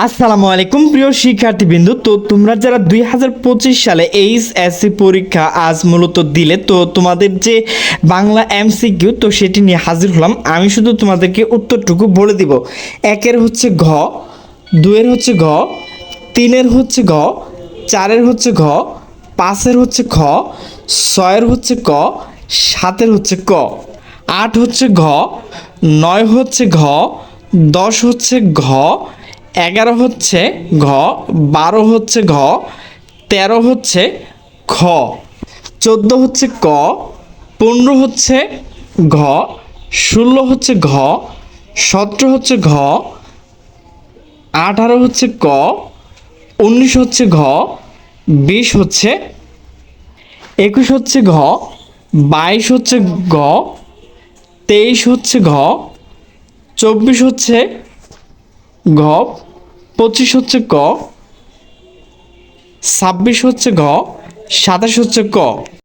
আসসালামু আলাইকুম প্রিয় শিক্ষার্থীবৃন্দু। তো তোমরা যারা 2025 সালে এইচএসসি পরীক্ষা আজ মূলত দিলে, তো তোমাদের যে বাংলা এমসিকিউ তো সেটি নিয়ে হাজির হলাম। আমি শুধু তোমাদেরকে উত্তরটুকু বলে দিব। একের হচ্ছে ঘ, দুয়ের হচ্ছে ঘ, তিনের হচ্ছে ঘ, চারের হচ্ছে ঘ, পাঁচের হচ্ছে খ, ছয়ের হচ্ছে ক, সাতের হচ্ছে ক, আট হচ্ছে ঘ, নয় হচ্ছে ঘ, 10 হচ্ছে ঘ, 11 হচ্ছে ঘ, 12 হচ্ছে ঘ, 13 হচ্ছে খ, 14 হচ্ছে ক, 15 হচ্ছে ঘ, 16 হচ্ছে ঘ, 17 হচ্ছে ঘ, 18 হচ্ছে ক, 19 হচ্ছে ঘ, 20 হচ্ছে, 21 হচ্ছে ঘ, 22 হচ্ছে ঘ, 23 হচ্ছে ঘ, 24 হচ্ছে ঘ, 25 হচ্ছে ক, 26 হচ্ছে ঘ, 27 হচ্ছে ক।